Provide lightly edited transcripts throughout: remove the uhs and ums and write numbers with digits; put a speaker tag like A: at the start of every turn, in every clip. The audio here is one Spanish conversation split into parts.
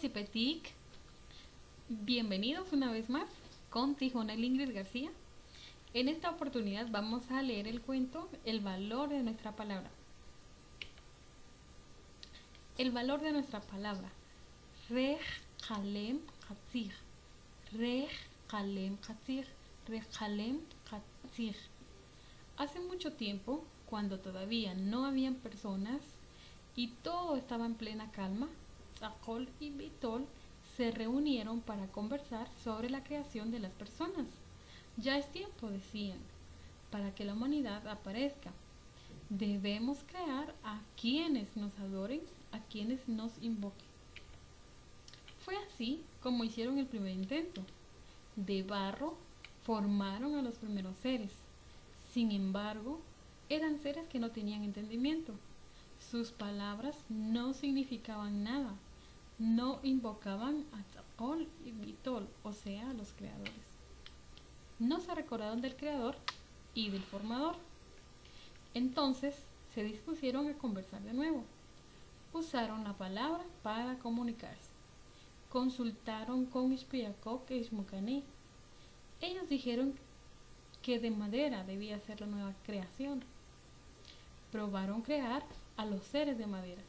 A: Petit, bienvenidos una vez más con Tijonel Ingrid García. En esta oportunidad vamos a leer el cuento El valor de nuestra palabra. El valor de nuestra palabra. Rej Halem Hatzir. Rej Halem Hatzir. Rej Halem Hatzir. Hace mucho tiempo, cuando todavía no habían personas y todo estaba en plena calma, Tzachol y Bitol se reunieron para conversar sobre la creación de las personas. Ya es tiempo, decían, para que la humanidad aparezca. Debemos crear a quienes nos adoren, a quienes nos invoquen. Fue así como hicieron el primer intento. De barro formaron a los primeros seres. Sin embargo, eran seres que no tenían entendimiento. Sus palabras no significaban nada. No invocaban a Tzachol y Bitol, o sea, a los creadores. No se recordaron del creador y del formador. Entonces se dispusieron a conversar de nuevo. Usaron la palabra para comunicarse. Consultaron con Ishpiakok e Ishmukani. Ellos dijeron que de madera debía ser la nueva creación. Probaron crear a los seres de madera.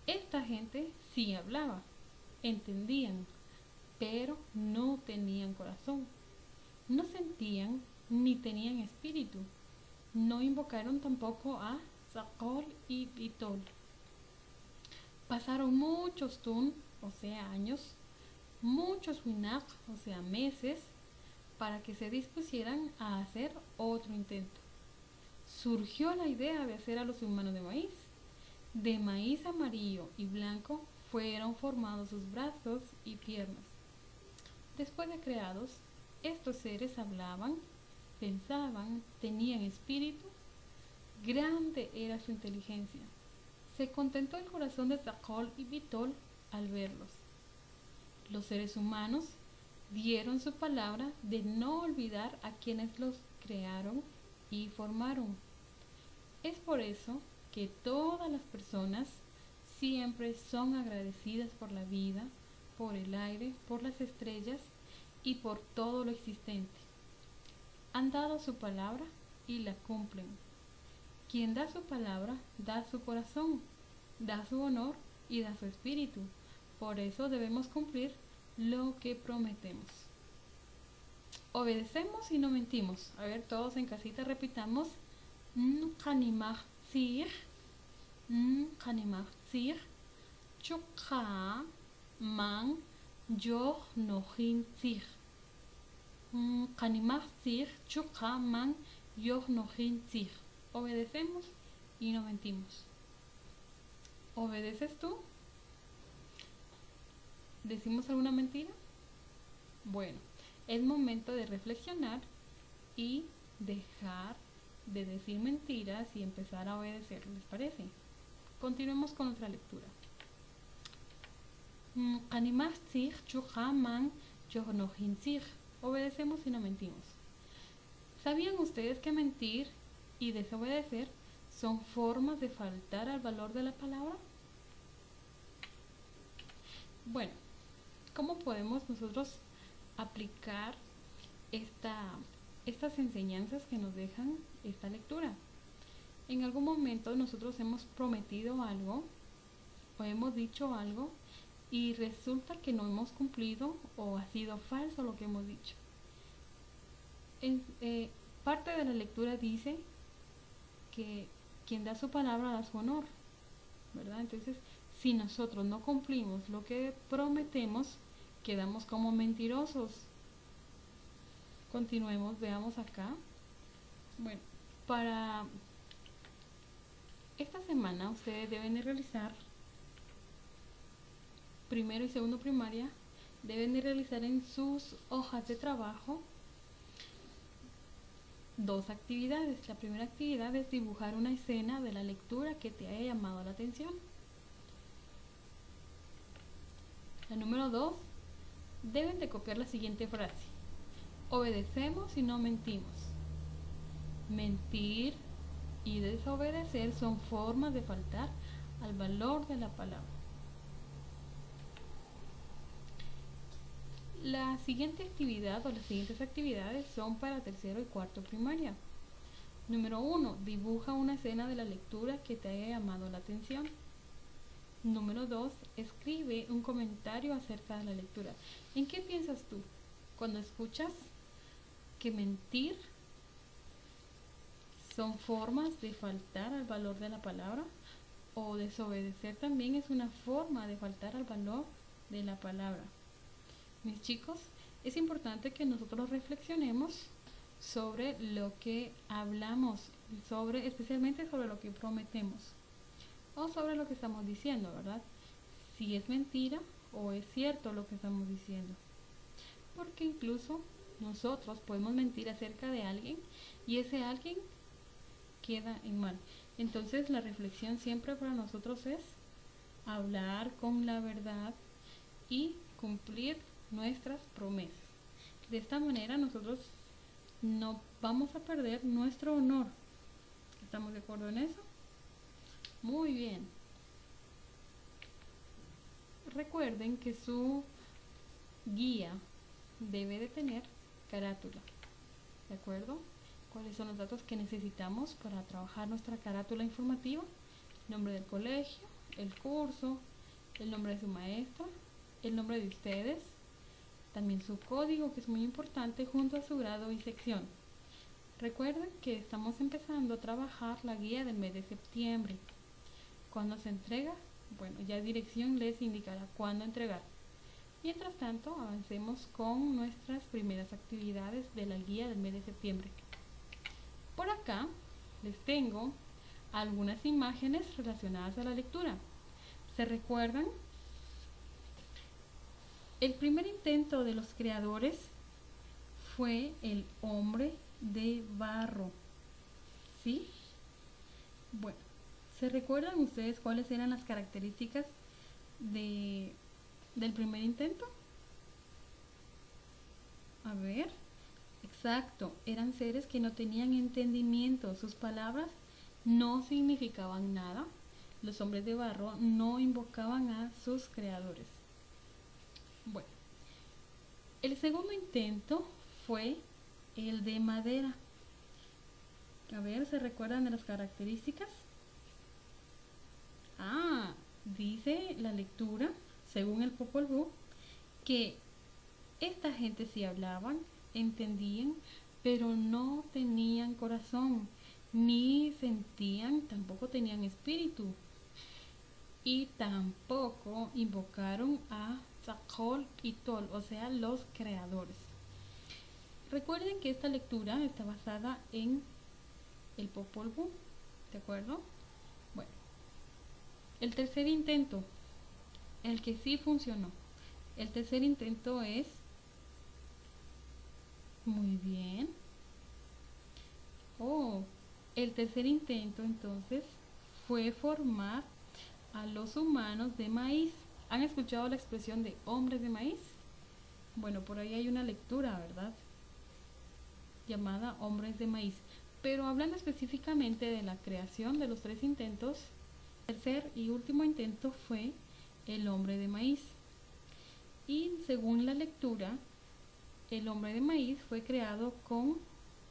A: Esta gente sí hablaba, entendían, pero no tenían corazón. No sentían ni tenían espíritu. No invocaron tampoco a Tzachol y Bitol. Pasaron muchos tun, o sea años, muchos winach, o sea meses, para que se dispusieran a hacer otro intento. Surgió la idea de hacer a los humanos de maíz. De maíz amarillo y blanco fueron formados sus brazos y piernas. Después de creados, estos seres hablaban, pensaban, tenían espíritu. Grande era su inteligencia. Se contentó el corazón de Tzachol y Bitol al verlos. Los seres humanos dieron su palabra de no olvidar a quienes los crearon y formaron. Es por eso que todas las personas siempre son agradecidas por la vida, por el aire, por las estrellas y por todo lo existente. Han dado su palabra y la cumplen. Quien da su palabra, da su corazón, da su honor y da su espíritu. Por eso debemos cumplir lo que prometemos. Obedecemos y no mentimos. A ver, todos en casita repitamos. Kanimach tzir, Kanimach tzir, Chukha man yoh nohin tzir. Kanimach tzir, Chukha man yoh nohin tzir. Obedecemos y no mentimos. ¿Obedeces tú? ¿Decimos alguna mentira? Bueno, es momento de reflexionar y dejar de decir mentiras y empezar a obedecer, ¿les parece? Continuemos con nuestra lectura. Obedecemos y no mentimos. ¿Sabían ustedes que mentir y desobedecer son formas de faltar al valor de la palabra? Bueno, ¿cómo podemos nosotros aplicar estas enseñanzas que nos dejan esta lectura? En algún momento nosotros hemos prometido algo o hemos dicho algo y resulta que no hemos cumplido o ha sido falso lo que hemos dicho. Parte de la lectura dice que quien da su palabra da su honor, ¿verdad? Entonces, si nosotros no cumplimos lo que prometemos, quedamos como mentirosos. Continuemos, veamos acá. Bueno, para esta semana ustedes deben de realizar, primero y segundo primaria, deben de realizar en sus hojas de trabajo 2 actividades. La primera actividad es dibujar una escena de la lectura que te haya llamado la atención. La número 2, deben de copiar la siguiente frase. Obedecemos y no mentimos. Mentir y desobedecer son formas de faltar al valor de la palabra. La siguiente actividad o las siguientes actividades son para tercero y cuarto primaria. Número 1. Dibuja una escena de la lectura que te haya llamado la atención. Número 2. Escribe un comentario acerca de la lectura. ¿En qué piensas tú cuando escuchas que mentir son formas de faltar al valor de la palabra? O desobedecer también es una forma de faltar al valor de la palabra. Mis chicos, es importante que nosotros reflexionemos sobre lo que hablamos, especialmente sobre lo que prometemos o sobre lo que estamos diciendo, ¿verdad? Si es mentira o es cierto lo que estamos diciendo. Porque incluso nosotros podemos mentir acerca de alguien y ese alguien queda en mal. Entonces la reflexión siempre para nosotros es hablar con la verdad y cumplir nuestras promesas. De esta manera nosotros no vamos a perder nuestro honor. ¿Estamos de acuerdo en eso? Muy bien. Recuerden que su guía debe de tener carátula. ¿De acuerdo? ¿Cuáles son los datos que necesitamos para trabajar nuestra carátula informativa? El nombre del colegio, el curso, el nombre de su maestra, el nombre de ustedes, también su código, que es muy importante, junto a su grado y sección. Recuerden que estamos empezando a trabajar la guía del mes de septiembre. ¿Cuándo se entrega? Bueno, ya dirección les indicará cuándo entregar. Mientras tanto, avancemos con nuestras primeras actividades de la guía del mes de septiembre. Por acá les tengo algunas imágenes relacionadas a la lectura. ¿Se recuerdan? El primer intento de los creadores fue el hombre de barro. ¿Sí? Bueno, ¿se recuerdan ustedes cuáles eran las características del primer intento? A ver, exacto, eran seres que no tenían entendimiento, sus palabras no significaban nada, los hombres de barro no invocaban a sus creadores. Bueno, el segundo intento fue el de madera. A ver, ¿se recuerdan de las características? Dice la lectura, según el Popol Vuh, que esta gente sí hablaban, entendían, pero no tenían corazón, ni sentían, tampoco tenían espíritu. Y tampoco invocaron a Tzachol y Tol, o sea, los creadores. Recuerden que esta lectura está basada en el Popol Vuh, ¿de acuerdo? Bueno, el tercer intento, el que sí funcionó. El tercer intento es, muy bien. El tercer intento entonces fue formar a los humanos de maíz. ¿Han escuchado la expresión de hombres de maíz? Bueno, por ahí hay una lectura, ¿verdad? Llamada hombres de maíz. Pero hablando específicamente de la creación de los tres intentos, el tercer y último intento fue el hombre de maíz. Y según la lectura, el hombre de maíz fue creado con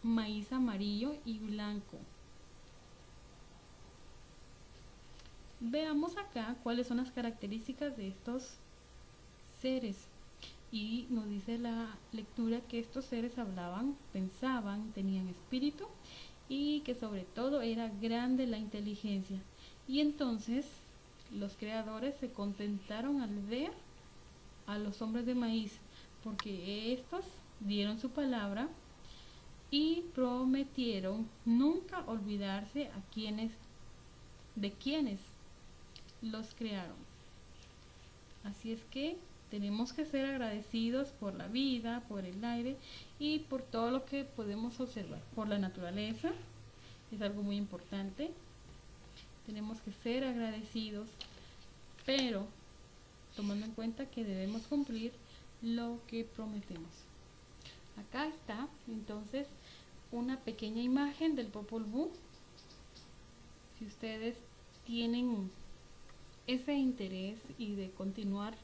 A: maíz amarillo y blanco. Veamos acá cuáles son las características de estos seres. Y nos dice la lectura que estos seres hablaban, pensaban, tenían espíritu y que sobre todo era grande la inteligencia. Y entonces los creadores se contentaron al ver a los hombres de maíz, porque estos dieron su palabra y prometieron nunca olvidarse de quienes los crearon. Así es que tenemos que ser agradecidos por la vida, por el aire y por todo lo que podemos observar, por la naturaleza. Es algo muy importante. Tenemos que ser agradecidos, pero tomando en cuenta que debemos cumplir lo que prometemos. Acá está entonces una pequeña imagen del Popol Vuh. Si ustedes tienen ese interés y de continuar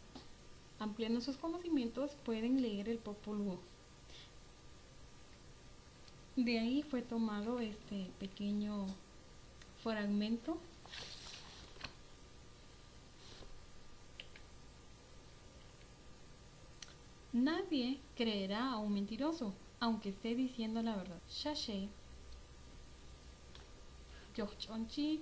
A: ampliando sus conocimientos, pueden leer el Popol Vuh. De ahí fue tomado este pequeño fragmento. Nadie creerá a un mentiroso, aunque esté diciendo la verdad. Chaché, George Onchik,